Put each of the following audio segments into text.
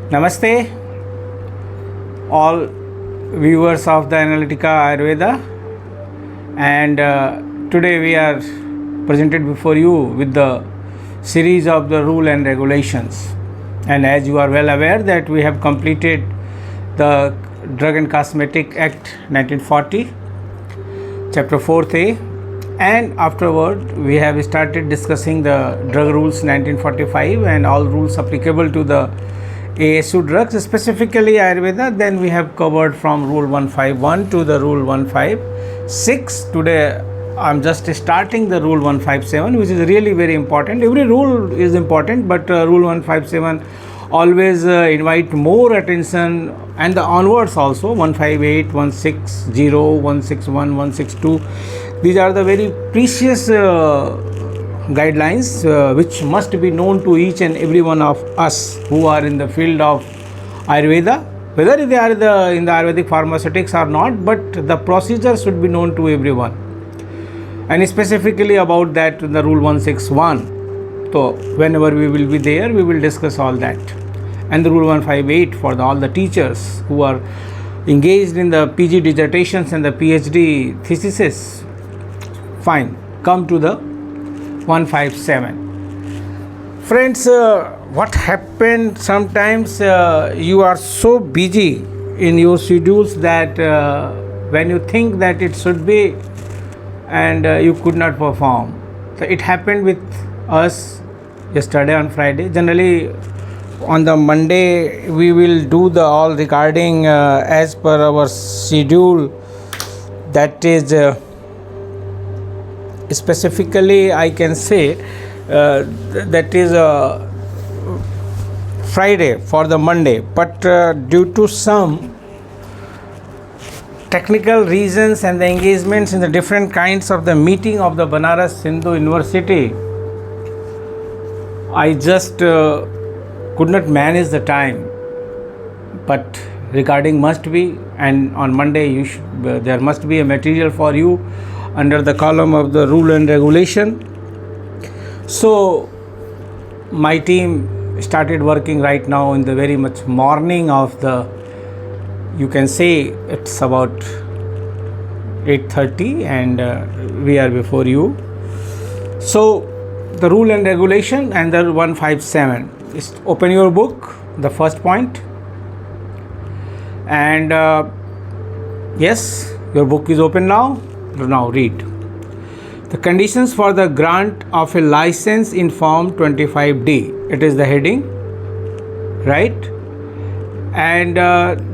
Namaste, all viewers of the Analytica Ayurveda, and today we are presented before you with the series of the rule and regulations. And as you are well aware that we have completed the Drug and Cosmetic Act 1940, Chapter 4th A, and afterward we have started discussing the Drug Rules 1945 and all rules applicable to the ASU drugs, specifically Ayurveda. Then we have covered from Rule 151 to the Rule 156. Today I am just starting the Rule 157, which is really very important. Every rule is important, but Rule 157 always invite more attention, and the onwards also 158, 160, 161, 162. These are the very precious guidelines which must be known to each and every one of us who are in the field of Ayurveda, whether they are in the Ayurvedic pharmaceutics or not, but the procedure should be known to everyone. And specifically about that, the Rule 161. So whenever we will be there, we will discuss all that. And the Rule 158 for all the teachers who are engaged in the PG dissertations and the PhD theses. Fine, come to the 157. Friends, what happened sometimes you are so busy in your schedules that when you think that it should be, and you could not perform. So it happened with us yesterday on Friday. Generally on the Monday we will do the all regarding as per our schedule, that is specifically I can say that is Friday for the Monday, but due to some technical reasons and the engagements in the different kinds of the meeting of the Banaras Hindu University, I just could not manage the time. But regarding must be, and on Monday you should, there must be a material for you under the column of the rule and regulation. So my team started working right now in the very much morning of the, you can say it's about 8:30, and we are before you. So the rule and regulation and the 157. Just open your book, the first point, and yes, your book is open now. Now read. The conditions for the grant of a license in Form 25D. It is the heading, right? And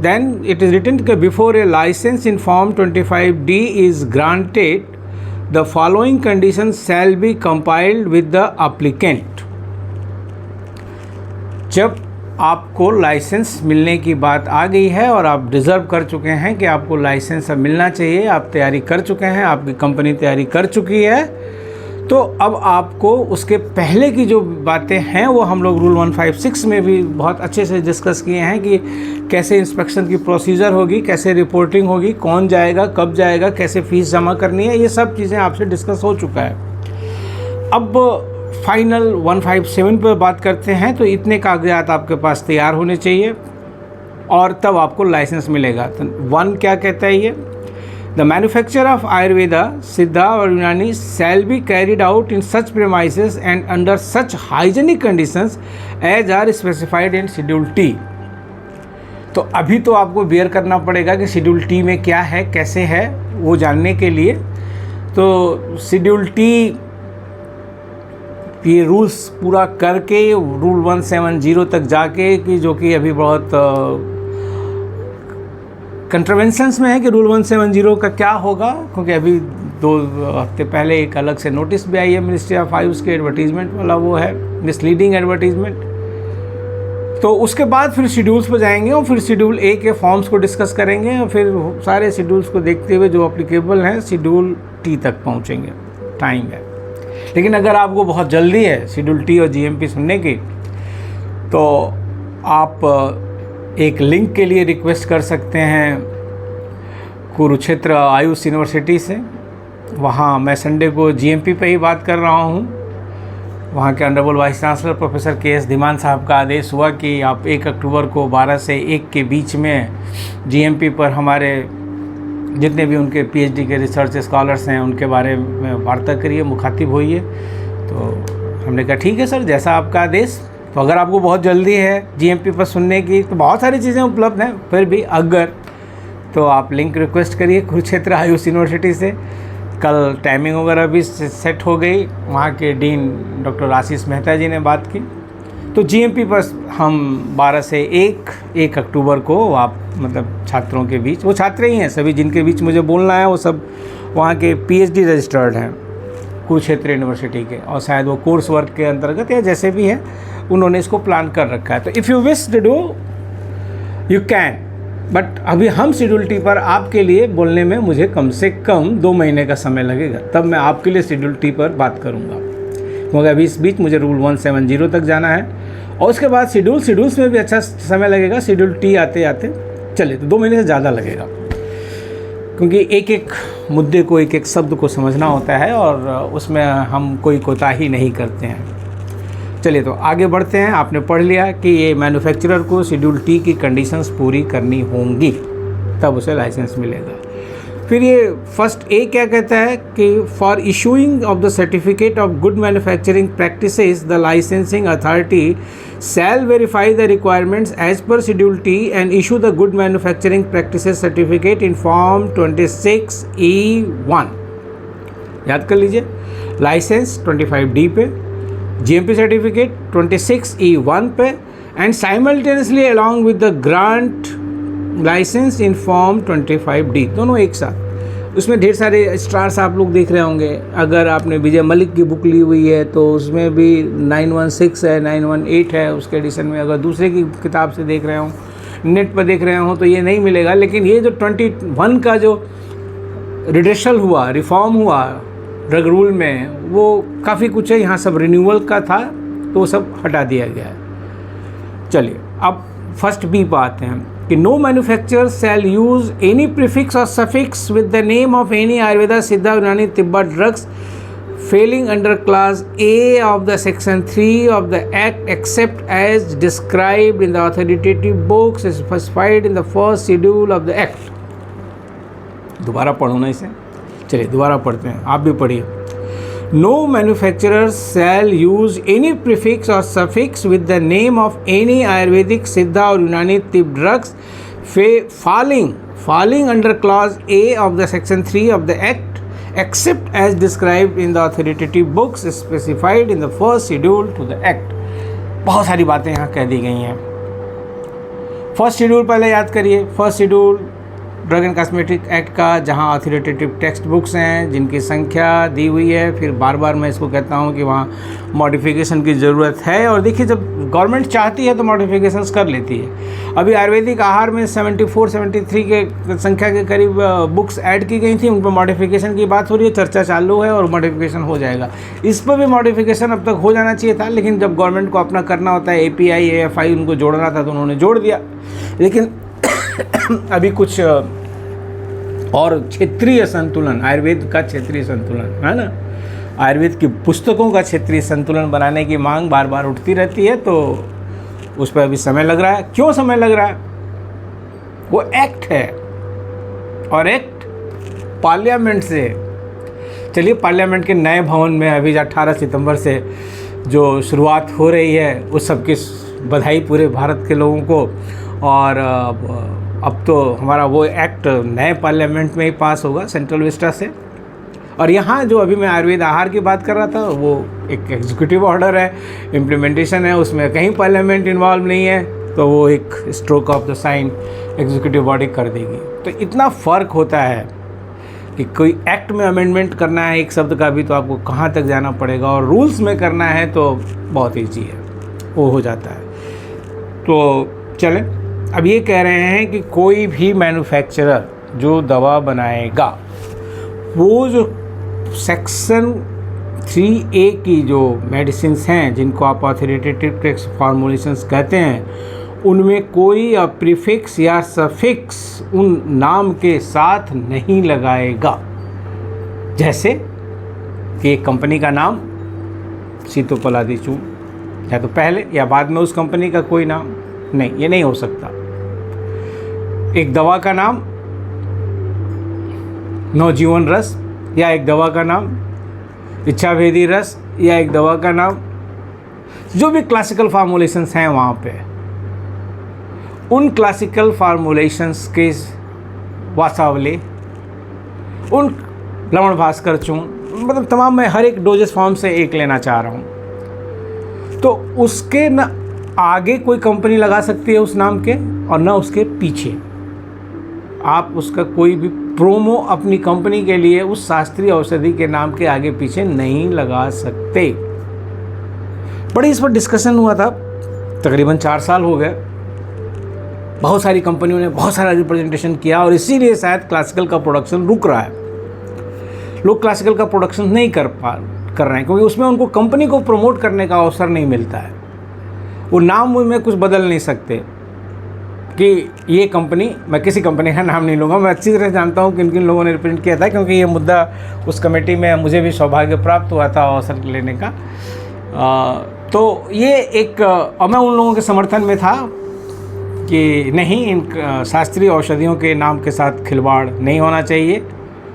then it is written that before a license in Form 25D is granted, the following conditions shall be compiled with the applicant. जब आपको licence मिलने की बात आ गई है और आप deserve कर चुके हैं कि आपको लाइसेंस अब मिलना चाहिए, आप तैयारी कर चुके हैं, आपकी कंपनी तैयारी कर चुकी है, तो अब आपको उसके पहले की जो बातें हैं वो हम लोग रूल 156 में भी बहुत अच्छे से डिस्कस किए हैं कि कैसे इंस्पेक्शन की प्रोसीजर होगी, कैसे रिपोर्टिंग होगी, कौन जाएगा, कब जाएगा, कैसे फ़ीस जमा करनी है, ये सब चीज़ें आपसे डिस्कस हो चुका है. अब फाइनल 157 पर बात करते हैं. तो इतने कागजात आपके पास तैयार होने चाहिए और तब आपको लाइसेंस मिलेगा. तो 1 क्या कहता है ये? The manufacture of Ayurveda, Siddha और Unani shall be carried out in such premises and under such hygienic conditions as are specified in schedule T. तो अभी तो आपको बेयर करना पड़ेगा कि शेड्यूल टी में क्या है, कैसे है, वो जानने के लिए. तो शेड्यूल टी ये रूल्स पूरा करके रूल 170 तक जाके, कि जो कि अभी बहुत कंट्रोवेंशंस में है कि रूल 170 का क्या होगा, क्योंकि अभी 2 हफ्ते पहले एक अलग से नोटिस भी आई है मिनिस्ट्री ऑफ आयुष के, एडवर्टीजमेंट वाला वो है, मिसलीडिंग एडवर्टीजमेंट. तो उसके बाद फिर शेड्यूल्स पर जाएंगे और फिर शेड्यूल ए के फॉर्म्स को डिस्कस करेंगे और फिर सारे शेड्यूल्स को देखते हुए जो अप्लीकेबल हैं शेड्यूल टी तक पहुँचेंगे. टाइम है. लेकिन अगर आपको बहुत जल्दी है शेड्यूल टी और जीएमपी सुनने की, तो आप एक लिंक के लिए रिक्वेस्ट कर सकते हैं कुरुक्षेत्र आयुष यूनिवर्सिटी से. वहाँ मैं संडे को जीएमपी पे ही बात कर रहा हूँ. वहाँ के honourable vice chancellor professor KS. Dhiman साहब का आदेश हुआ कि आप 1 अक्टूबर को 12 से 1 के बीच में GMP पर हमारे जितने भी उनके PhD के रिसर्च स्कॉलर्स हैं उनके बारे में वार्ता करिए, मुखातिब होइए। तो हमने कहा ठीक है सर, जैसा आपका आदेश। तो अगर आपको बहुत जल्दी है GMP पर सुनने की तो बहुत सारी चीज़ें उपलब्ध हैं, फिर भी अगर तो आप लिंक रिक्वेस्ट करिए कुरुक्षेत्र आयुष यूनिवर्सिटी से। कल टाइमिंग वगैरह भी सेट हो गई, वहाँ के डीन डॉक्टर आशीष मेहता जी ने बात की। तो GMP पर हम 12 से 1 अक्टूबर को आप मतलब छात्रों के बीच, वो छात्र ही हैं सभी जिनके बीच मुझे बोलना है, वो सब वहाँ के PhD रजिस्टर्ड हैं कुरुक्षेत्र यूनिवर्सिटी के, और शायद वो कोर्स वर्क के अंतर्गत या जैसे भी है उन्होंने इसको प्लान कर रखा है। तो if you wish to do you can, but अभी हम शेड्यूल टी पर आपके लिए बोलने में मुझे कम से कम 2 महीने का समय लगेगा, तब मैं आपके लिए शेड्यूल टी पर बात करूँगा। क्योंकि अभी इस बीच मुझे रूल 170 तक जाना है, और उसके बाद शेड्यूल्स में भी अच्छा समय लगेगा। शेड्यूल टी आते आते चले तो 2 महीने से ज़्यादा लगेगा, क्योंकि एक एक मुद्दे को, एक एक शब्द को समझना होता है, और उसमें हम कोई कोताही नहीं करते हैं। चलिए तो आगे बढ़ते हैं। आपने पढ़ लिया कि ये मैन्युफैक्चरर को शेड्यूल टी की कंडीशंस पूरी करनी होंगी, तब उसे लाइसेंस मिलेगा। फिर ये फर्स्ट ए क्या कहता है कि for issuing of the certificate of good manufacturing practices the licensing authority shall verify the requirements as per schedule T and issue the good manufacturing practices certificate in form 26E1। याद कर लीजिए, licence 25D पे, GMP certificate 26E1 पे, and simultaneously along with the grant licence in form 25D, दोनों एक साथ। उसमें ढेर सारे स्टार्स आप लोग देख रहे होंगे। अगर आपने विजय मलिक की बुक ली हुई है तो उसमें भी 916 है, 918 है उसके एडिशन में। अगर दूसरे की किताब से देख रहे हो, नेट पर देख रहे हो, तो ये नहीं मिलेगा। लेकिन ये जो 21 का जो रिडेशल हुआ, रिफॉर्म हुआ ड्रग रूल में, वो काफ़ी कुछ है, यहाँ सब रिन्यूअल का था तो वो सब हटा दिया गया है। चलिए अब फर्स्ट बी पर आते हैं कि no manufacturer shall use any prefix और suffix with the name of any Ayurveda, Siddha, Unani, Tibb drugs falling under class A of the section 3 of the act except as described in the authoritative books specified in the first schedule of the act. दोबारा पढ़ो ना इसे, चलिए दोबारा पढ़ते हैं, आप भी पढ़िए। No manufacturer shall use any prefix or suffix with the name of any Ayurvedic, Siddha or Unani tib drugs falling under clause A of the section 3 of the Act, except as described in the authoritative books specified in the first schedule to the Act। बहुत सारी बातें यहाँ कह दी गई हैं। First schedule पहले याद करिए। First schedule drug and cosmetic act का, जहाँ अथॉरिटेटिव टेक्स्ट बुक्स हैं जिनकी संख्या दी हुई है। फिर बार बार मैं इसको कहता हूँ कि वहाँ मॉडिफिकेशन की ज़रूरत है, और देखिए जब गवर्नमेंट चाहती है तो मॉडिफिकेशंस कर लेती है। अभी आयुर्वेदिक आहार में 74-73 के संख्या के करीब बुक्स ऐड की गई थी, उन पर मॉडिफिकेशन की बात हो रही है, चर्चा चालू है और मॉडिफिकेशन हो जाएगा। इस पर भी मॉडिफिकेशन अब तक हो जाना चाहिए था, लेकिन जब गवर्नमेंट को अपना करना होता है, API AFI उनको जोड़ना था तो उन्होंने जोड़ दिया। लेकिन अभी कुछ और क्षेत्रीय संतुलन, आयुर्वेद का क्षेत्रीय संतुलन है ना, आयुर्वेद की पुस्तकों का क्षेत्रीय संतुलन बनाने की मांग बार बार उठती रहती है, तो उस पर अभी समय लग रहा है। क्यों समय लग रहा है? वो एक्ट है, और एक्ट पार्लियामेंट से, चलिए पार्लियामेंट के नए भवन में अभी 18 सितंबर से जो शुरुआत हो रही है, उस सब की बधाई पूरे भारत के लोगों को। और अब तो हमारा वो एक्ट नए पार्लियामेंट में ही पास होगा, सेंट्रल विस्टा से। और यहाँ जो अभी मैं आयुर्वेद आहार की बात कर रहा था, वो एक एग्जीक्यूटिव ऑर्डर है, इम्प्लीमेंटेशन है, उसमें कहीं पार्लियामेंट इन्वॉल्व नहीं है, तो वो एक stroke of the sign executive body कर देगी। तो इतना फ़र्क होता है कि कोई एक्ट में अमेंडमेंट करना है एक शब्द का भी, तो आपको कहाँ तक जाना पड़ेगा, और रूल्स में करना है तो बहुत ईजी है, वो हो जाता है। तो चलें, अब ये कह रहे हैं कि कोई भी मैन्युफैक्चरर जो दवा बनाएगा, वो जो सेक्शन 3A की जो मेडिसिन्स हैं जिनको आप ऑथोरिटेटिव टेक्स्ट फॉर्मुलेशंस कहते हैं, उनमें कोई प्रीफिक्स या सफिक्स उन नाम के साथ नहीं लगाएगा। जैसे कि एक कंपनी का नाम सीतोपलादी चूर्ण, या तो पहले या बाद में उस कंपनी का कोई नाम, नहीं, ये नहीं हो सकता। एक दवा का नाम नवजीवन रस, या एक दवा का नाम इच्छाभेदी रस, या एक दवा का नाम, जो भी क्लासिकल फार्मूलेशंस हैं वहाँ पे, उन क्लासिकल फार्मूलेशंस के वासावले, उन लवण भास्कर चूर्ण, मतलब तमाम, मैं हर एक डोजेस फॉर्म से एक लेना चाह रहा हूँ। तो उसके न आगे कोई कंपनी लगा सकती है उस नाम के, और न उसके पीछे। आप उसका कोई भी प्रोमो अपनी कंपनी के लिए उस शास्त्रीय औषधि के नाम के आगे पीछे नहीं लगा सकते। बड़ी इस पर डिस्कशन हुआ था, तकरीबन 4 साल हो गए। बहुत सारी कंपनियों ने बहुत सारा रिप्रेजेंटेशन किया, और इसीलिए शायद क्लासिकल का प्रोडक्शन रुक रहा है। लोग क्लासिकल का प्रोडक्शन नहीं कर रहे हैं, क्योंकि उसमें उनको कंपनी को प्रमोट करने का अवसर नहीं मिलता है। वो नाम में कुछ बदल नहीं सकते कि ये कंपनी, मैं किसी कंपनी का नाम नहीं लूँगा, मैं अच्छी तरह जानता हूँ किन किन लोगों ने रिप्रेजेंट किया था, क्योंकि ये मुद्दा उस कमेटी में मुझे भी सौभाग्य प्राप्त हुआ था अवसर लेने का। तो ये एक, और मैं उन लोगों के समर्थन में था कि नहीं, इन शास्त्रीय औषधियों के नाम के साथ खिलवाड़ नहीं होना चाहिए,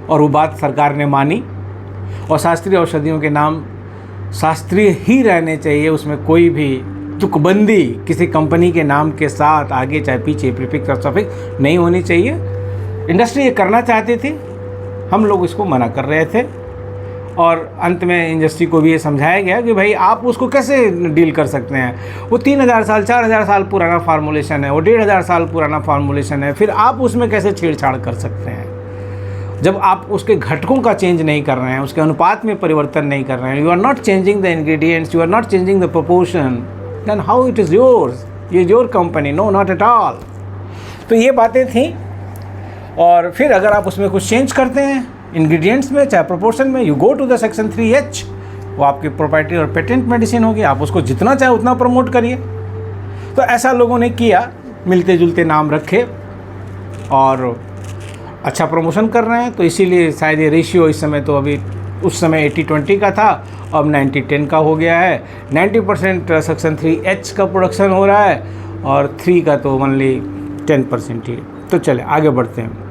और वो बात सरकार ने मानी, और शास्त्रीय औषधियों के नाम शास्त्रीय ही रहने चाहिए, उसमें कोई भी तुकबंदी किसी कंपनी के नाम के साथ आगे चाहे पीछे प्रीफिक्स और सफिक्स नहीं होनी चाहिए। इंडस्ट्री ये करना चाहती थी, हम लोग इसको मना कर रहे थे, और अंत में इंडस्ट्री को भी ये समझाया गया कि भाई आप उसको कैसे डील कर सकते हैं, वो 3000 साल 4000 साल पुराना फार्मूलेशन है, वो 1500 साल पुराना फार्मूलेशन है, फिर आप उसमें कैसे छेड़छाड़ कर सकते हैं जब आप उसके घटकों का चेंज नहीं कर रहे हैं, उसके अनुपात में परिवर्तन नहीं कर रहे हैं। You are not changing the ingredients, you are not changing the proportion, then how it is yours, ये your company, no not at all. तो ये बातें थी। और फिर अगर आप उसमें कुछ चेंज करते हैं इंग्रेडिएंट्स में, चाहे प्रोपोर्शन में, you go to the section 3H, वो आपकी प्रॉपर्टी और पेटेंट मेडिसिन होगी, आप उसको जितना चाहे उतना प्रमोट करिए। तो ऐसा लोगों ने किया, मिलते जुलते नाम रखे और अच्छा प्रमोशन कर रहे हैं। तो इसीलिए शायद ये रेशियो इस समय, तो अभी उस समय 80-20 का था, अब 90-10 का हो गया है। 90% सेक्शन 3H का प्रोडक्शन हो रहा है, और 3 का तो ओनली 10% ही। तो चले आगे बढ़ते हैं।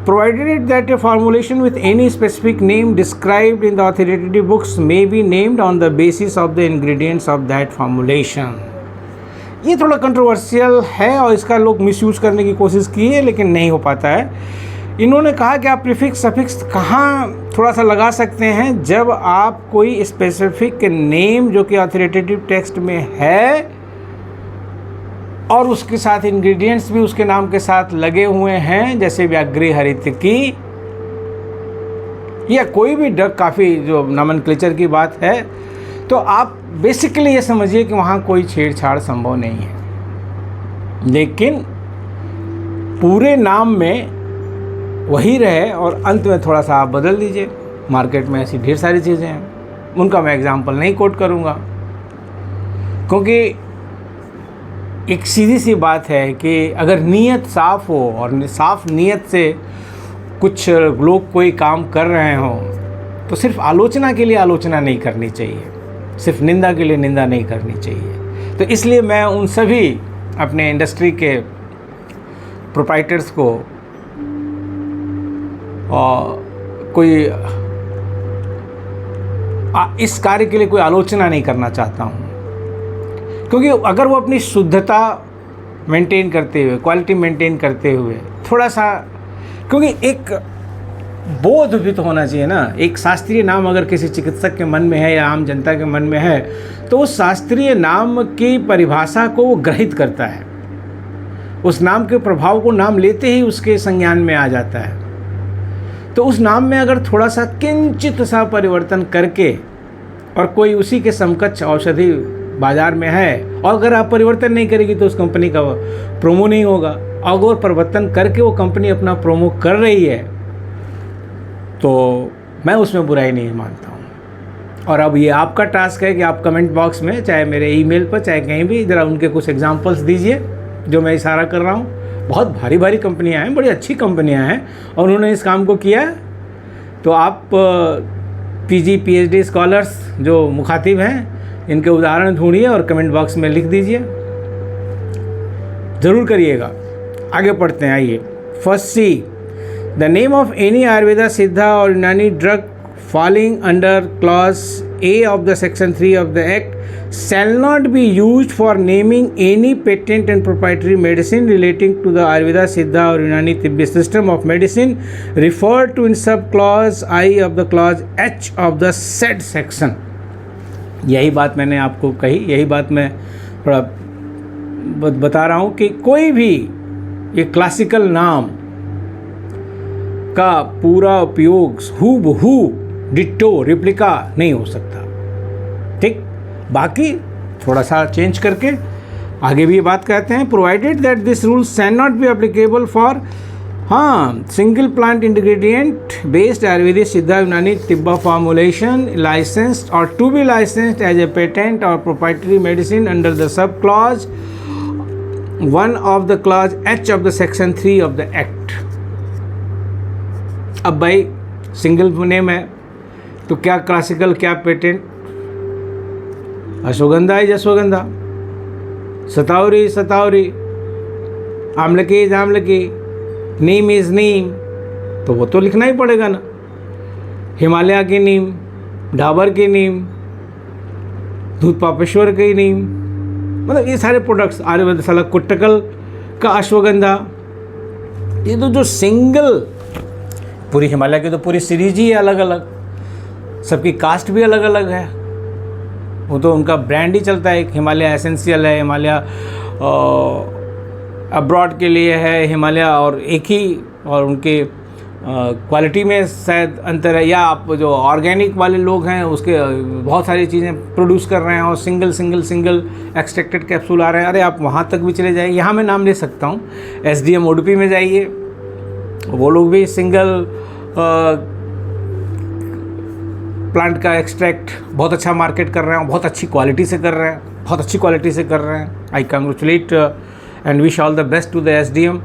Provided that a formulation with any specific name described in the authoritative books may be named on the basis of the ingredients of that formulation. ये थोड़ा कंट्रोवर्शियल है और इसका लोग मिसयूज करने की कोशिश की है, लेकिन नहीं हो पाता है। इन्होंने कहा कि आप प्रीफिक्स सफिक्स कहाँ थोड़ा सा लगा सकते हैं, जब आप कोई स्पेसिफिक नेम जो कि ऑथोरिटेटिव टेक्स्ट में है और उसके साथ इंग्रेडिएंट्स भी उसके नाम के साथ लगे हुए हैं, जैसे व्याघ्री हरितकी या कोई भी ड्रग, काफ़ी जो नॉमेनक्लेचर की बात है, तो आप बेसिकली ये समझिए कि वहाँ कोई छेड़छाड़ संभव नहीं है। लेकिन पूरे नाम में वही रहे और अंत में थोड़ा सा आप बदल दीजिए। मार्केट में ऐसी ढेर सारी चीज़ें हैं, उनका मैं एग्जांपल नहीं कोट करूँगा, क्योंकि एक सीधी सी बात है कि अगर नीयत साफ़ हो और साफ़ नीयत से कुछ लोग कोई काम कर रहे हों, तो सिर्फ आलोचना के लिए आलोचना नहीं करनी चाहिए, सिर्फ निंदा के लिए निंदा नहीं करनी चाहिए। तो इसलिए मैं उन सभी अपने इंडस्ट्री के प्रोप्राइटर्स को कोई इस कार्य के लिए कोई आलोचना नहीं करना चाहता हूँ, क्योंकि अगर वो अपनी शुद्धता मेंटेन करते हुए, क्वालिटी मेंटेन करते हुए थोड़ा सा, क्योंकि एक बोध भी तो होना चाहिए ना। एक शास्त्रीय नाम अगर किसी चिकित्सक के मन में है या आम जनता के मन में है, तो उस शास्त्रीय नाम की परिभाषा को वो ग्रहित करता है, उस नाम के प्रभाव को नाम लेते ही उसके संज्ञान में आ जाता है। तो उस नाम में अगर थोड़ा सा किंचित सा परिवर्तन करके और कोई उसी के समकक्ष औषधि बाजार में है, और अगर आप परिवर्तन नहीं करेगी तो उस कंपनी का प्रोमो नहीं होगा। अगर परिवर्तन करके वो कंपनी अपना प्रोमो कर रही है तो मैं उसमें बुराई नहीं मानता हूँ। और अब ये आपका टास्क है कि आप कमेंट बॉक्स में, चाहे मेरे ईमेल पर, चाहे कहीं भी, ज़रा उनके कुछ एग्जांपल्स दीजिए जो मैं इशारा कर रहा हूँ। बहुत भारी भारी कंपनियाँ हैं, बड़ी अच्छी कंपनियाँ हैं, और उन्होंने इस काम को किया। तो आप पीजी पीएचडी स्कॉलर्स जो मुखातिब हैं, इनके उदाहरण ढूंढिए और कमेंट बॉक्स में लिख दीजिए, ज़रूर करिएगा। आगे पढ़ते हैं, आइए। First see, the name of any Ayurveda, Siddha और Unani drug falling under clause A of the section 3 of the act shall not be used for naming any patent and proprietary medicine relating to the Ayurveda, Siddha or Unani Tibbi system of medicine referred to in sub clause I of the clause H of the said section। यही बात मैंने आपको कही, यही बात मैं थोड़ा बता रहा हूँ कि कोई भी ये क्लासिकल नाम का पूरा उपयोग हूबहू डिट्टो रिप्लिका नहीं हो सकता, ठीक। बाकी थोड़ा सा चेंज करके आगे भी ये बात कहते हैं, provided that this rules can not be applicable for single plant ingredient based Ayurvedic Siddha Unani Tibb formulation licensed और to be licensed as a patent और proprietary medicine under the sub clause 1 of the clause H of the section 3 of the act। अब भाई single name है तो क्या classical क्या patent, ashwagandha is ashwagandha, shatavari shatavari, amalaki is amalaki, neem is neem, तो वो तो लिखना ही पड़ेगा ना। हिमालय की नीम, डाबर की नीम, दूध पापेश्वर की नीम, मतलब ये सारे प्रोडक्ट्स, आयुर्वेद साला कुट्टकल का अश्वगंधा, ये तो जो सिंगल, पूरी हिमालय की तो पूरी सीरीज ही है अलग अलग, सबकी कास्ट भी अलग अलग है, वो तो उनका ब्रांड ही चलता है। एक हिमालय एसेंशियल है, हिमालय अब्रॉड के लिए है हिमालय, और एक ही, और उनके क्वालिटी में शायद अंतर है, या आप जो ऑर्गेनिक वाले लोग हैं उसके बहुत सारी चीज़ें प्रोड्यूस कर रहे हैं और सिंगल एक्सट्रैक्टेड कैप्सूल आ रहे हैं। अरे आप वहाँ तक भी चले जाइए, यहाँ मैं नाम ले सकता हूँ, SDM उडुपी में जाइए, वो लोग भी सिंगल प्लांट का एक्सट्रैक्ट बहुत अच्छा मार्केट कर रहे हैं, बहुत अच्छी क्वालिटी से कर रहे हैं, बहुत अच्छी क्वालिटी से कर रहे हैं। I congratulate and wish all the best to the SDM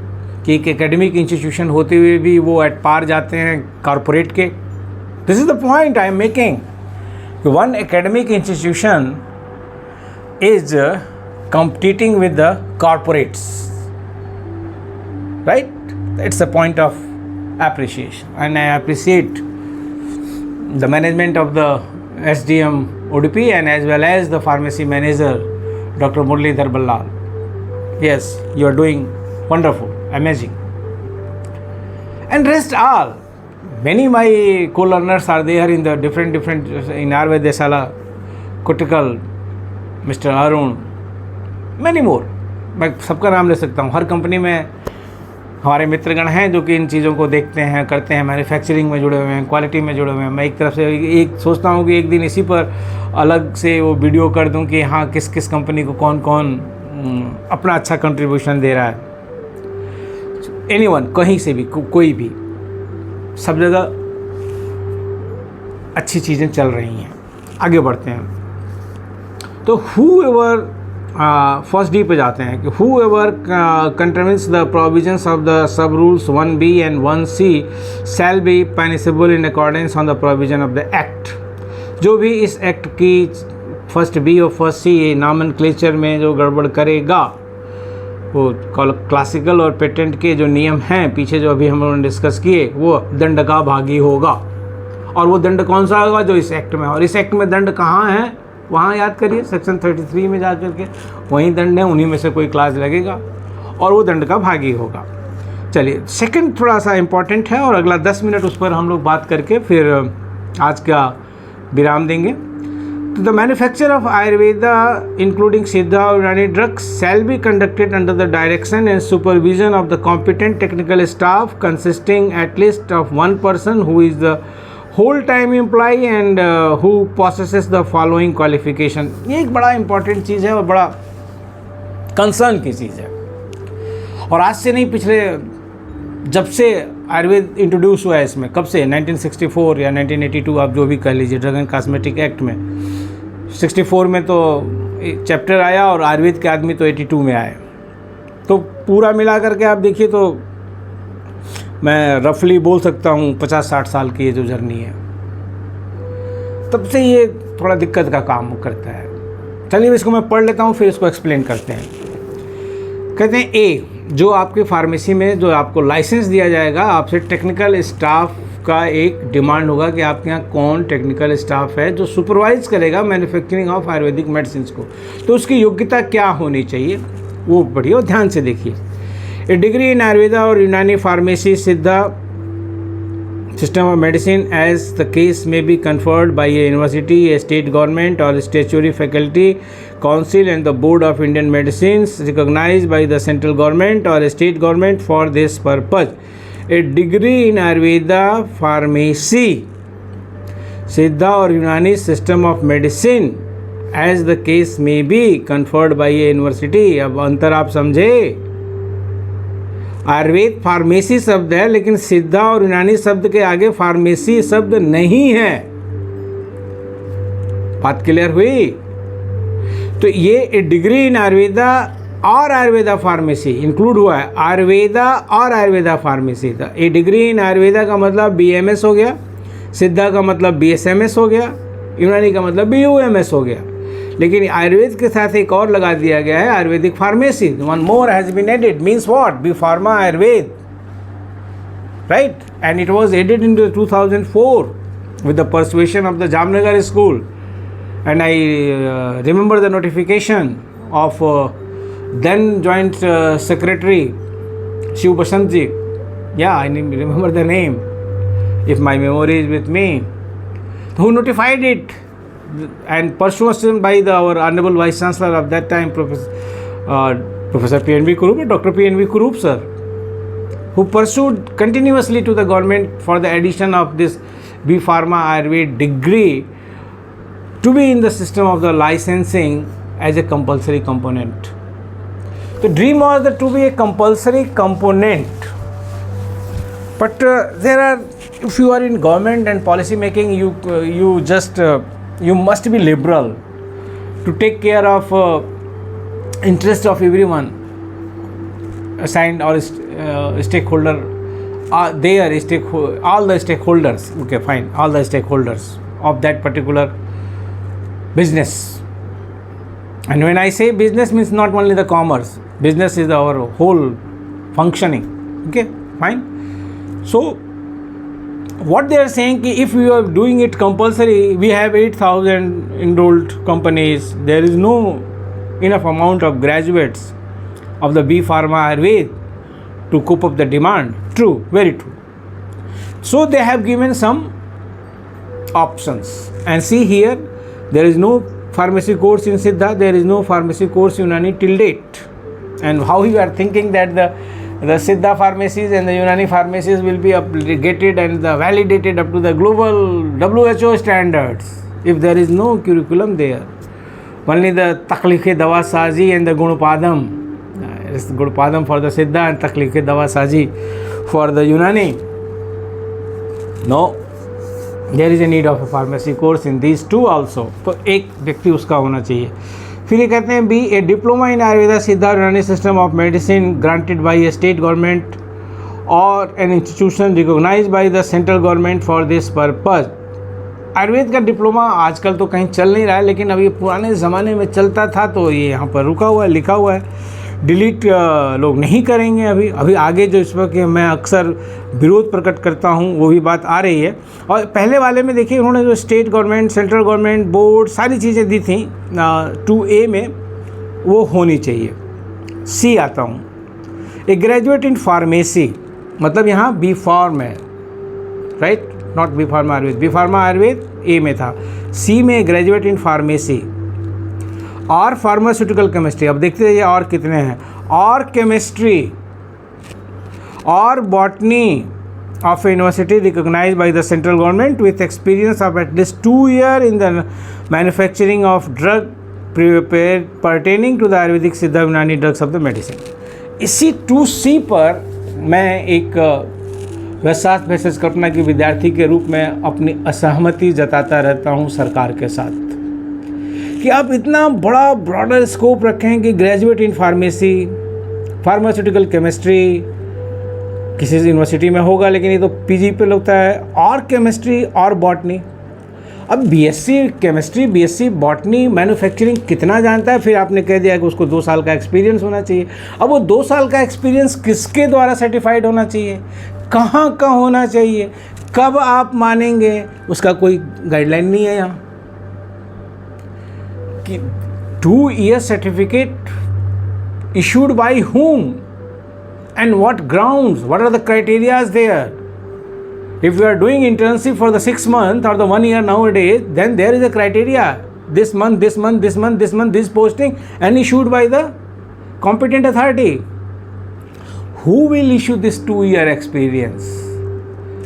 कि एक एकेडमिक इंस्टीट्यूशन होते हुए भी वो एट पार जाते हैं कॉरपोरेट के। This is the point I am making, one academic institution is competing with the corporates, right? It's a point of appreciation, and I appreciate the management of the SDM Udupi and as well as the pharmacy manager Dr. Muralidhar Ballal. Yes, you are doing wonderful, amazing. And rest all, many my co-learners are there in the different in Ayurveda Sala, Kutikal, Mr. Arun, many more. मैं सबका नाम ले सकता हूँ। हर company में हमारे मित्रगण हैं जो कि इन चीज़ों को देखते हैं, करते हैं, मैन्युफैक्चरिंग में जुड़े हुए हैं, क्वालिटी में जुड़े हुए हैं। मैं एक तरफ से एक सोचता हूँ कि एक दिन इसी पर अलग से वो वीडियो कर दूँ कि हाँ किस किस कंपनी को कौन कौन अपना अच्छा कंट्रीब्यूशन दे रहा है। एनीवन, कहीं से भी कोई भी, सब जगह अच्छी चीज़ें चल रही हैं। आगे बढ़ते हैं तो whoever फर्स्ट डी पे जाते हैं कि whoever contravenes the provisions of the sub rules 1B and 1C shall be punishable in accordance on the provision of the act। जो भी इस एक्ट की फर्स्ट बी और फर्स्ट सी नॉमेनक्लेचर में जो गड़बड़ करेगा, वो क्लासिकल और पेटेंट के जो नियम हैं पीछे जो अभी हम लोगों ने डिस्कस किए, वो दंड का भागी होगा। और वो दंड कौन सा होगा? जो इस एक्ट में। और इस एक्ट में दंड कहाँ है? वहाँ याद करिए, सेक्शन 33 में जा करके वहीं दंड है, उन्हीं में से कोई क्लास लगेगा और वो दंड का भागी होगा। चलिए, सेकंड थोड़ा सा इम्पॉर्टेंट है और अगला 10 मिनट उस पर हम लोग बात करके फिर आज का विराम देंगे। तो the manufacture of Ayurveda including सिद्धा और Unani drugs shall be conducted under the direction and supervision of the competent technical staff consisting at least of 1 person who is the whole time employee and who possesses the following qualification। ये एक बड़ा important चीज़ है और बड़ा concern की चीज़ है। और आज से नहीं, पिछले जब से आयुर्वेद इंट्रोड्यूस हुआ है इसमें, कब से? 1964 या 1982, आप जो भी कह लीजिए, ड्रग एंड कॉस्मेटिक एक्ट में 64 में तो चैप्टर आया और आयुर्वेद के आदमी तो 82 में आए। तो पूरा मिला करके आप देखिए तो मैं रफली बोल सकता हूँ 50-60 साल की ये जो जर्नी है। तब से ये थोड़ा दिक्कत का काम करता है। चलिए इसको मैं पढ़ लेता हूँ, फिर इसको एक्सप्लेन करते हैं। कहते हैं ए, जो आपके फार्मेसी में जो आपको लाइसेंस दिया जाएगा, आपसे टेक्निकल स्टाफ का एक डिमांड होगा कि आपके यहाँ कौन टेक्निकल स्टाफ है जो सुपरवाइज करेगा मैन्युफैक्चरिंग ऑफ आयुर्वेदिक मेडिसिन को। तो उसकी योग्यता क्या होनी चाहिए वो पढ़िए और ध्यान से देखिए। ए डिग्री इन आयुर्वेदा और यूनानी फार्मेसी सिद्धा system of medicine, as the case may be conferred by a university, a state government or statutory faculty council and the board of Indian medicines recognized by the central government or a state government for this purpose. A degree in Ayurveda pharmacy, Siddha or Unani system of medicine, as the case may be conferred by a university. अब अंतर आप समझे, Ayurveda pharmacy शब्द है, लेकिन सिद्धा और यूनानी शब्द के आगे फार्मेसी शब्द नहीं है। बात क्लियर हुई? तो ये डिग्री इन आयुर्वेदा और आयुर्वेदा फार्मेसी इंक्लूड हुआ है, आयुर्वेदा और आयुर्वेदा फार्मेसी था। ये डिग्री इन आयुर्वेदा का मतलब BMS हो गया, सिद्धा का मतलब BSMS हो गया, यूनानी का मतलब BUMS हो गया। लेकिन आयुर्वेद के साथ एक और लगा दिया गया है, Ayurvedic pharmacy. One more has been added, means what? B pharma Ayurveda, right? And it was added in 2004 with the persuasion of the Jamnagar school, and I remember the notification of then joint secretary Shiv Basant ji. Yeah, I remember the name, if my memory is with me, who notified it, and persuasion by our honorable vice chancellor of that time, Professor PNV Kurup, Dr. PNV Kurup sir, who pursued continuously to the government for the addition of this B Pharma Ayurveda degree to be in the system of the licensing as a compulsory component. The dream was that to be a compulsory component, but there are, if you are in government and policy making, you must be liberal to take care of interest of everyone assigned or stakeholder all the stakeholders, okay fine, all the stakeholders of that particular business. And when I say business, means not only the commerce, business is our whole functioning, okay fine. So what they are saying कि if we are doing it compulsory, we have 8,000 enrolled companies, there is no enough amount of graduates of the B Pharma Ayurveda to cope up the demand. True, very true. So they have given some options, and see here, there is no pharmacy course in Siddha, there is no pharmacy course in Unani till date. And how you are thinking that the Siddha pharmacies and the Unani pharmacies will be obligated and validated up to the global WHO standards if there is no curriculum there. Only the Taklikhe Dawa Saji and the Gunapadam, Gunapadam for the Siddha and Taklikhe Dawa Saji for the Unani. No, there is a need of a pharmacy course in these two also. तो एक व्यक्ति उसका होना चाहिए। फिर ये कहते हैं B, a diploma in Ayurveda Siddha Unani system of medicine granted by a state government और an institution recognised by the central government for this purpose. Ayurveda का डिप्लोमा आजकल तो कहीं चल नहीं रहा है, लेकिन अब ये पुराने ज़माने में चलता था, तो ये यहाँ पर रुका हुआ है, लिखा हुआ है। डिलीट लोग नहीं करेंगे अभी आगे जो इस वक्त मैं अक्सर विरोध प्रकट करता हूँ वो भी बात आ रही है। और पहले वाले में देखिए उन्होंने जो state government, central government, board सारी चीज़ें दी थी 2A में, वो होनी चाहिए। C आता हूँ, ए ग्रेजुएट इन फार्मेसी, मतलब यहाँ B फार्म है, right, not B pharma Ayurveda. B pharma Ayurveda A में था, C में ग्रेजुएट इन फार्मेसी और फार्मास्यूटिकल केमिस्ट्री। अब देखते जाइए और कितने हैं, और केमिस्ट्री और botany of a university recognized by the central government with experience of at least 2 years in the manufacturing of drug prepared pertaining to the Ayurvedic Siddha Unani drugs of the medicine। इसी 2C पर मैं एक Vaisakh message कल्पना की विद्यार्थी के रूप में अपनी असहमति जताता रहता हूँ सरकार के साथ कि आप इतना बड़ा ब्रॉडर स्कोप रखें कि graduate in pharmacy, pharmaceutical chemistry किसी यूनिवर्सिटी में होगा, लेकिन ये तो पीजी पे लगता है, और केमिस्ट्री और बॉटनी। अब BSc chemistry, BSc botany, manufacturing कितना जानता है, फिर आपने कह दिया कि उसको 2 साल का एक्सपीरियंस होना चाहिए। अब वो 2 साल का एक्सपीरियंस किसके द्वारा सर्टिफाइड होना चाहिए, कहाँ का होना चाहिए, कब आप मानेंगे, उसका कोई गाइडलाइन नहीं है यहाँ कि 2 year certificate issued by whom and what grounds, what are the criteria there. If you are doing internship for the 6 month or the 1 year nowadays, then there is a criteria, this month, this month, this month, this month, this posting, and issued by the competent authority. Who will issue this 2 year experience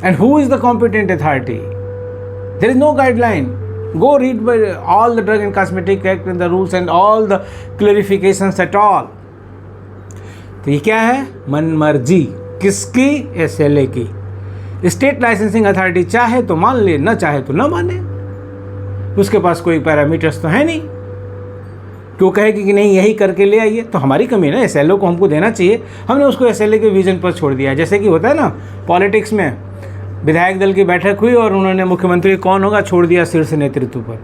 and who is the competent authority? There is no guideline. Go read by all the Drug and Cosmetic Act and the rules and all the clarifications at all. तो ये क्या है, मनमर्जी किसकी, SLA की। State licensing authority चाहे तो मान ले, ना चाहे तो ना माने, उसके पास कोई पैरामीटर्स तो है नहीं कि वो कहेगी कि नहीं यही करके ले आइए। तो हमारी कमी है ना, SLO को हमको देना चाहिए, हमने उसको SLA के विजन पर छोड़ दिया। जैसे कि होता है ना पॉलिटिक्स में, विधायक दल की बैठक हुई और उन्होंने मुख्यमंत्री कौन होगा छोड़ दिया शीर्ष नेतृत्व पर।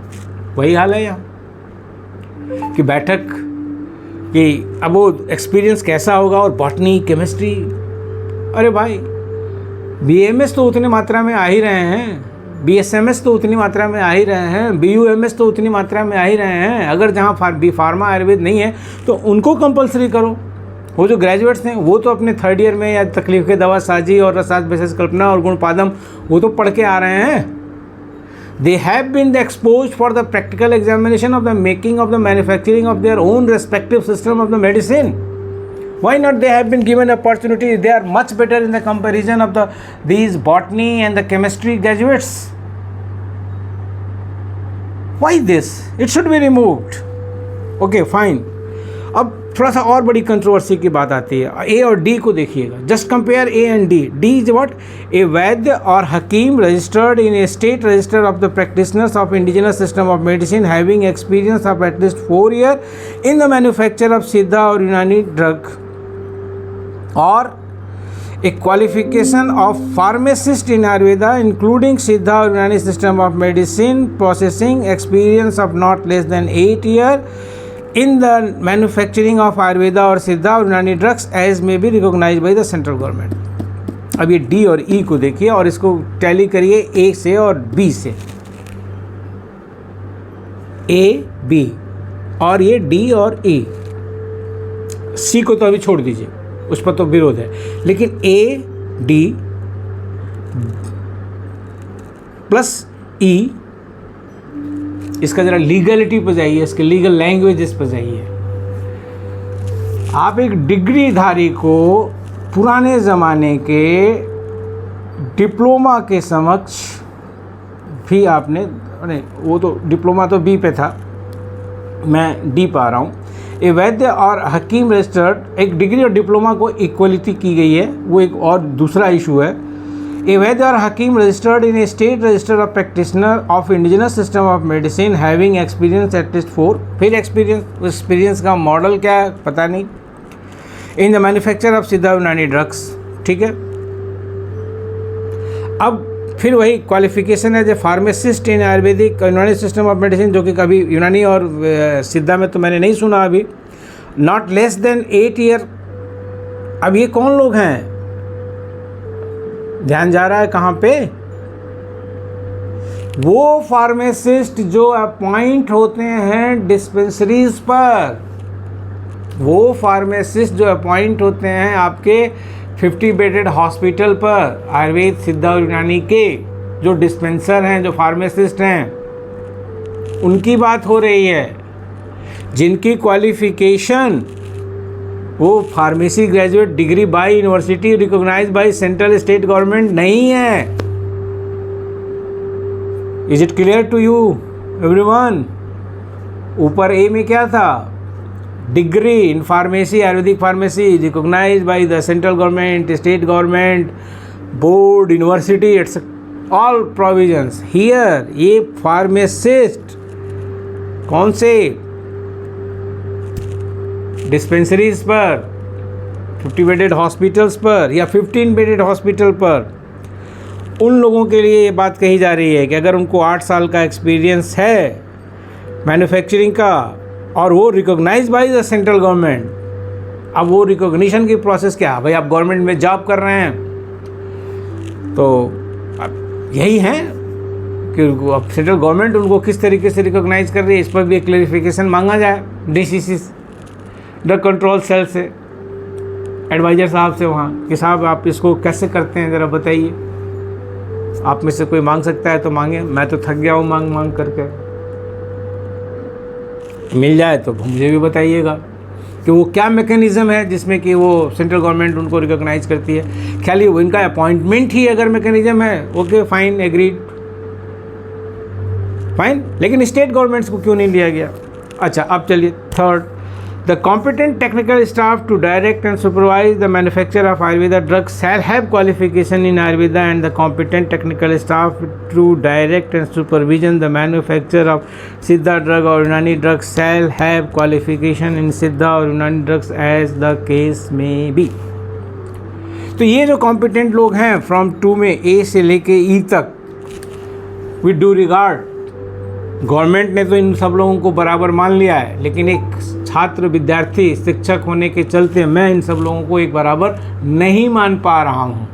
वही हाल है यहाँ कि बैठक कि अब वो एक्सपीरियंस कैसा होगा, और बॉटनी, केमिस्ट्री, अरे भाई BMS तो उतनी मात्रा में आ ही रहे हैं, BSMS तो उतनी मात्रा में आ ही रहे हैं, BUMS तो उतनी मात्रा में आ ही रहे हैं। अगर जहाँ फार्मा आयुर्वेद नहीं है तो उनको कंपलसरी करो। वो जो ग्रेजुएट्स हैं वो तो अपने 3rd ईयर में या तकलीफ के दवा साजी और रसायन विशेष कल्पना और गुणपादम वो तो पढ़ के आ रहे हैं। They have been exposed for the practical examination of the making of the manufacturing of their own respective system of the medicine. Why not they have been given opportunity? They are much better in the comparison of these botany and the chemistry graduates. Why this? It should be removed. Okay, fine. अब थोड़ा सा और बड़ी controversy की बात आती है। A और D को देखिएगा, just compare A and D. D is what? A vaidya और hakim registered in a state register of the practitioners of indigenous system of medicine having experience of at least 4 years in the manufacture of Siddha और Unani drug, और a qualification of pharmacist in Ayurveda including Siddha or Unani system of medicine processing experience of not less than 8 years in the manufacturing of Ayurveda or Siddha or Unani drugs as may be recognized by the central government। अब ये D और E को देखिए और इसको tally करिए A से और B से, A B और ये D और E। C को तो अभी छोड़ दीजिए, उस पर तो विरोध है, लेकिन A D प्लस E, इसका ज़रा लीगलिटी पर जाइए, इसके लीगल लैंग्वेजेस पर जाइए। आप एक डिग्रीधारी को पुराने ज़माने के डिप्लोमा के समक्ष भी आपने, अरे वो तो डिप्लोमा तो B पे था, मैं D पा रहा हूँ। ए वैद्य और हकीम रजिस्टर्ड, एक डिग्री और डिप्लोमा को इक्वलिटी की गई है, वो एक और दूसरा इशू है। ए वैद्य और hakim registered in a state register of practitioner of indigenous system of medicine having experience at least 4, फिर एक्सपीरियंस का मॉडल क्या है पता नहीं, इन द मैन्युफैक्चर ऑफ सिद्धा यूनानी ड्रग्स, ठीक है। अब फिर वही क्वालिफिकेशन है जो फार्मासिस्ट इन आयुर्वेदिक यूनानी सिस्टम ऑफ मेडिसिन, जो कि कभी यूनानी और सिद्धा में तो मैंने नहीं सुना अभी, नॉट लेस देन 8 year। अब ये कौन लोग हैं, ध्यान जा रहा है कहाँ पे, वो फार्मासिस्ट जो अपॉइंट होते हैं डिस्पेंसरीज पर, वो फार्मासिस्ट जो अपॉइंट होते हैं आपके 50 बेडेड हॉस्पिटल पर, आयुर्वेद सिद्धा और यूनानी के जो डिस्पेंसर हैं, जो फार्मासिस्ट हैं, उनकी बात हो रही है, जिनकी क्वालिफिकेशन वो pharmacy graduate degree by university recognised by central state government नहीं है। Is it clear to you everyone? ऊपर ए में क्या था, degree in pharmacy, Ayurvedic pharmacy recognised by the central government, state government, board, university, it's all provisions. Here ये pharmacist कौन से dispensaries पर, 50 बेडेड हॉस्पिटल्स पर या 15 बेडेड हॉस्पिटल पर, उन लोगों के लिए ये बात कही जा रही है कि अगर उनको 8 साल का एक्सपीरियंस है मैन्युफैक्चरिंग का और वो recognise by the central government, अब वो रिकॉग्निशन की प्रोसेस क्या है भाई, आप गवर्नमेंट में जॉब कर रहे हैं तो अब यही है कि अब सेंट्रल गवर्नमेंट उनको किस तरीके से रिकॉग्नाइज कर रही है, इस पर भी एक क्लैरिफिकेशन मांगा जाए DCC ड्रग कंट्रोल सेल से, एडवाइज़र साहब से वहाँ कि साहब आप इसको कैसे करते हैं ज़रा बताइए। आप में से कोई मांग सकता है तो मांगे, मैं तो थक गया हूँ मांग मांग करके। मिल जाए तो मुझे भी बताइएगा कि वो क्या मैकेनिज़्म है जिसमें कि वो सेंट्रल गवर्नमेंट उनको रिकॉग्नाइज करती है। खाली वो इनका अपॉइंटमेंट ही अगर मैकेनिज़्म है, ओके फाइन, एग्रीड, फाइन, लेकिन स्टेट गवर्नमेंट्स को क्यों नहीं लिया गया। अच्छा, अब चलिए third, the competent technical staff to direct and supervise the manufacture of Ayurveda drugs shall have qualification in Ayurveda and the competent technical staff to direct and supervision the manufacture of Siddha drug और Unani drugs shall have qualification in Siddha और Unani drugs as the case में B. तो ये जो competent लोग हैं from 2 में ए से लेके ई तक, विद ड्यू रिगार्ड, गवर्नमेंट ने तो इन सब लोगों को बराबर मान लिया है, लेकिन एक छात्र, विद्यार्थी, शिक्षक होने के चलते मैं इन सब लोगों को एक बराबर नहीं मान पा रहा हूँ,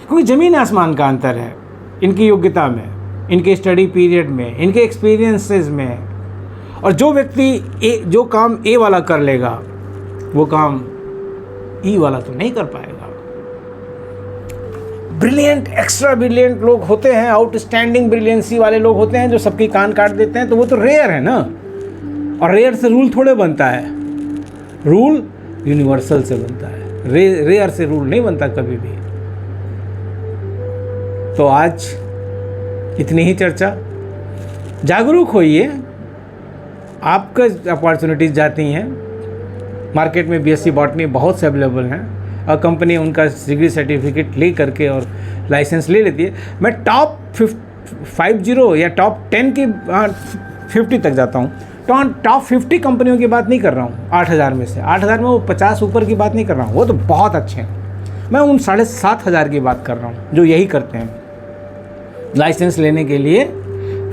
क्योंकि ज़मीन आसमान का अंतर है इनकी योग्यता में, इनके स्टडी पीरियड में, इनके एक्सपीरियंसेस में। और जो व्यक्ति जो काम ए वाला कर लेगा वो काम ई वाला तो नहीं कर पाएगा। ब्रिलियंट, एक्स्ट्रा ब्रिलियंट लोग होते हैं, आउटस्टैंडिंग ब्रिलियंसी वाले लोग होते हैं जो सबकी कान काट देते हैं, तो वो तो रेयर है ना। और रेयर से रूल थोड़े बनता है, रूल यूनिवर्सल से बनता है, रेयर से रूल नहीं बनता कभी भी। तो आज इतनी ही चर्चा, जागरूक होइए, आपका अपॉर्चुनिटीज़ जाती हैं मार्केट में। BSc बॉटनी बहुत से अवेलेबल हैं और कंपनी उनका डिग्री सर्टिफिकेट ले करके और लाइसेंस ले लेती है। मैं टॉप 50 या टॉप 10 की 50 तक जाता हूँ, टॉप 50 कंपनियों की बात नहीं कर रहा हूँ 8000 में से। 8000 में वो 50 ऊपर की बात नहीं कर रहा हूँ, वो तो बहुत अच्छे हैं। मैं उन 7500 की बात कर रहा हूँ जो यही करते हैं, लाइसेंस लेने के लिए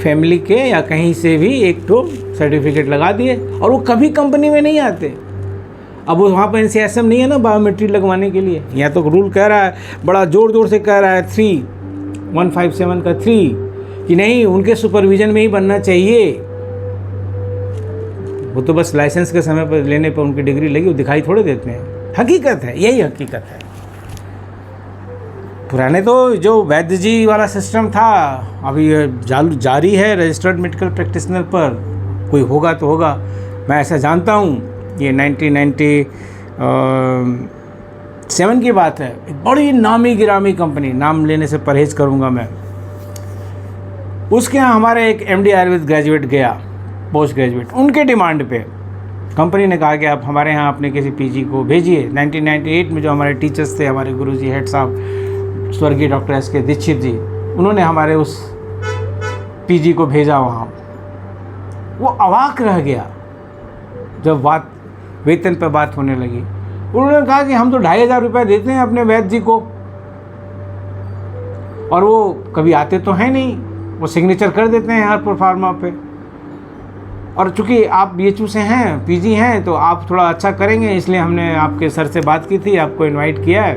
फैमिली के या कहीं से भी एक तो सर्टिफिकेट लगा दिए और वो कभी कंपनी में नहीं आते। अब वो वहाँ पर NCSM नहीं है ना बायोमेट्रिक लगवाने के लिए। यहाँ तो रूल कह रहा है, बड़ा ज़ोर ज़ोर से कह रहा है 3157 का 3 कि नहीं, उनके सुपरविज़न में ही बनना चाहिए। वो तो बस लाइसेंस के समय पर लेने पर उनकी डिग्री लगी, वो दिखाई थोड़े देते हैं। हकीकत है, यही हकीकत है। पुराने तो जो वैद्य जी वाला सिस्टम था, अभी जारी है रजिस्टर्ड मेडिकल प्रैक्टिशनर पर, कोई होगा तो होगा। मैं ऐसा जानता हूँ, ये 1997 की बात है, एक बड़ी नामी गिरामी कंपनी, नाम लेने से परहेज करूँगा मैं, उसके यहाँ हमारे एक MD आयुर्वेद ग्रेजुएट गया, पोस्ट ग्रेजुएट, उनके डिमांड पे कंपनी ने कहा कि आप हमारे यहाँ अपने किसी PG को भेजिए। 1998 में जो हमारे टीचर्स थे, हमारे गुरुजी हेड साहब स्वर्गीय डॉक्टर SK दीक्षित जी, उन्होंने हमारे उस PG को भेजा वहाँ। वो अवाक रह गया जब बात वेतन पर बात होने लगी। उन्होंने कहा कि हम तो 2500 रुपये देते हैं अपने वैद्य जी को, और वो कभी आते तो हैं नहीं, वो सिग्नेचर कर देते हैं हर प्रोफार्मा पे। और चूँकि आप BHU से हैं, PG हैं, तो आप थोड़ा अच्छा करेंगे, इसलिए हमने आपके सर से बात की थी, आपको इनवाइट किया है,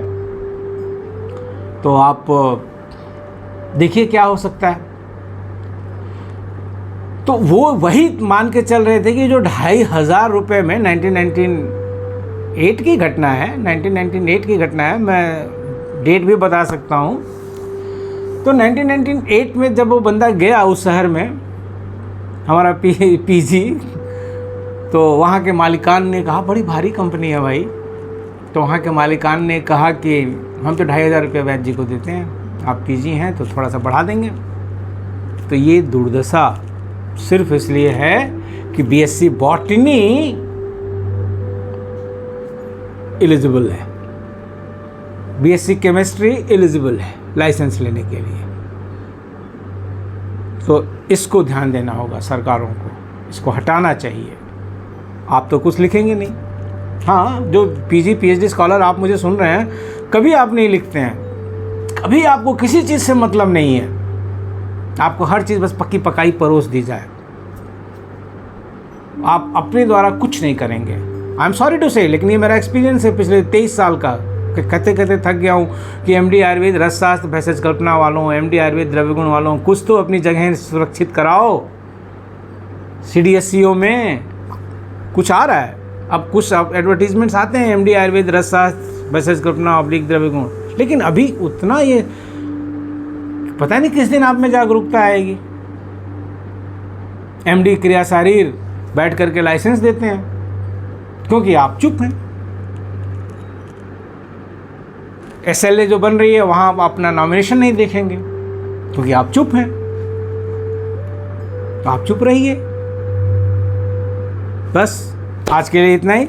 तो आप देखिए क्या हो सकता है। तो वो वही मान के चल रहे थे कि जो 2500 रुपये में 1998 की घटना है, 1998 की घटना है, मैं डेट भी बता सकता हूँ। तो 1998 में जब वो बंदा गया उस शहर में, हमारा PG, तो वहाँ के मालिकान ने कहा, बड़ी भारी कंपनी है भाई, तो वहाँ के मालिकान ने कहा कि हम तो 2500 रुपये वैद्य जी को देते हैं, आप PG हैं तो थोड़ा सा बढ़ा देंगे। तो ये दुर्दशा सिर्फ इसलिए है कि BSc बॉटनी एलिजिबल है, BSc केमिस्ट्री एलिजिबल है लाइसेंस लेने के लिए। तो इसको ध्यान देना होगा सरकारों को, इसको हटाना चाहिए। आप तो कुछ लिखेंगे नहीं। हाँ, जो PG PhD स्कॉलर आप मुझे सुन रहे हैं, कभी आप नहीं लिखते हैं, अभी आपको किसी चीज़ से मतलब नहीं है, आपको हर चीज़ बस पक्की पकाई परोस दी जाए, आप अपने द्वारा कुछ नहीं करेंगे। आई एम सॉरी टू से, लेकिन ये मेरा एक्सपीरियंस है पिछले 23 साल का। कहते कहते थक गया हूँ कि एमडी आयुर्वेद रसशास्त्र भेषज कल्पना वालों, एमडी आयुर्वेद द्रव्य गुण वालों, कुछ तो अपनी जगह सुरक्षित कराओ। CDSCO में कुछ आ रहा है, अब कुछ एडवर्टीजमेंट्स आते हैं एमडी आयुर्वेद रसशास्त्र भेषज कल्पना / द्रव्य गुण, लेकिन अभी उतना ये पता नहीं किस दिन आप में जागरूकता आएगी। एमडी क्रिया शारीर बैठ करके लाइसेंस देते हैं क्योंकि आप चुप हैं। SLA जो बन रही है वहाँ आप अपना नॉमिनेशन नहीं देखेंगे क्योंकि आप चुप हैं, तो आप चुप रहिए। बस आज के लिए इतना ही,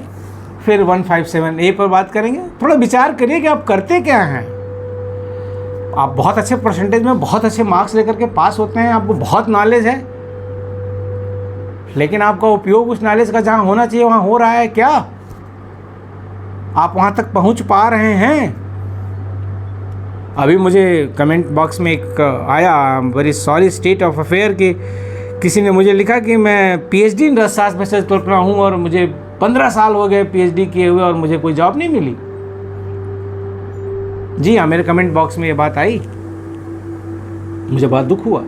फिर 157A पर बात करेंगे। थोड़ा विचार करिए कि आप करते क्या हैं। आप बहुत अच्छे परसेंटेज में बहुत अच्छे मार्क्स लेकर के पास होते हैं, आपको बहुत नॉलेज है, लेकिन आपका उपयोग उस नॉलेज का जहाँ होना चाहिए वहाँ हो रहा है क्या? आप वहाँ तक पहुँच पा रहे हैं? अभी मुझे कमेंट बॉक्स में एक आया, very sorry state of affair कि किसी ने मुझे लिखा कि मैं PhD इन रसशास्त्र भेषज कल्पना हूँ और मुझे 15 साल हो गए PhD किए हुए और मुझे कोई जॉब नहीं मिली। जी हाँ, मेरे कमेंट बॉक्स में ये बात आई, मुझे बहुत दुख हुआ।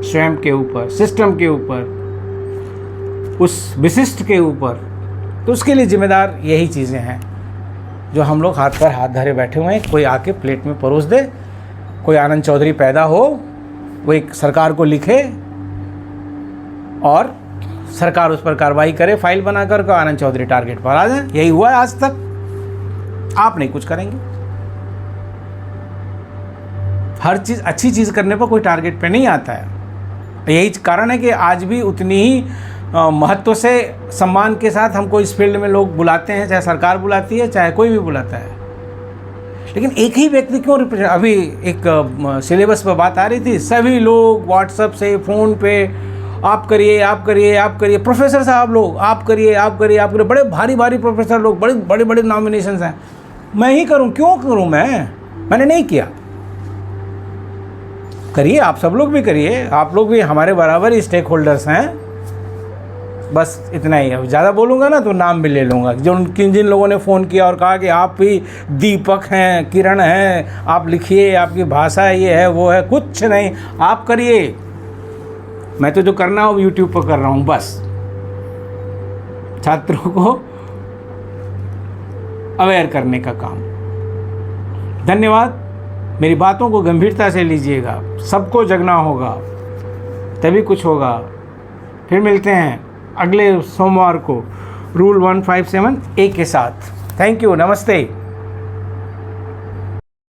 स्वयं के ऊपर, सिस्टम के ऊपर, उस विशिष्ट के ऊपर, तो उसके लिए जिम्मेदार यही चीज़ें हैं जो हम लोग हाथ पर हाथ धरे बैठे हुए हैं। कोई आके प्लेट में परोस दे, कोई आनंद चौधरी पैदा हो, वो एक सरकार को लिखे और सरकार उस पर कार्रवाई करे, फाइल बनाकर के आनंद चौधरी टारगेट पर आ जाए। यही हुआ है आज तक। आप नहीं कुछ करेंगे। हर चीज़ अच्छी चीज़ करने पर कोई टारगेट पे नहीं आता है। यही कारण है कि आज भी उतनी ही महत्व से सम्मान के साथ हमको इस फील्ड में लोग बुलाते हैं, चाहे सरकार बुलाती है चाहे कोई भी बुलाता है। लेकिन एक ही व्यक्ति क्यों रिप्रेजेंट? अभी एक सिलेबस पर बात आ रही थी, सभी लोग व्हाट्सएप से, फ़ोन पे आप करिए, आप करिए, आप करिए, प्रोफेसर साहब लोग आप करिए, आप करिए, आप करिए, बड़े भारी भारी प्रोफेसर लोग, बड़े बड़े नॉमिनेशंस हैं। मैं ही करूं? क्यों करूं? मैंने नहीं किया। करिए, आप सब लोग भी करिए, आप लोग भी हमारे बराबर ही स्टेक होल्डर्स हैं। बस इतना ही है। ज़्यादा बोलूँगा ना तो नाम भी ले लूँगा। जिन लोगों ने फ़ोन किया और कहा कि आप ही दीपक हैं, किरण हैं, आप लिखिए, आपकी भाषा ये है वो है, कुछ नहीं, आप करिए। मैं तो जो करना हो यूट्यूब पर कर रहा हूँ, बस छात्रों को अवेयर करने का काम। धन्यवाद। मेरी बातों को गंभीरता से लीजिएगा। सबको जगना होगा, तभी कुछ होगा। फिर मिलते हैं अगले सोमवार को रूल 157A के साथ। थैंक यू, नमस्ते।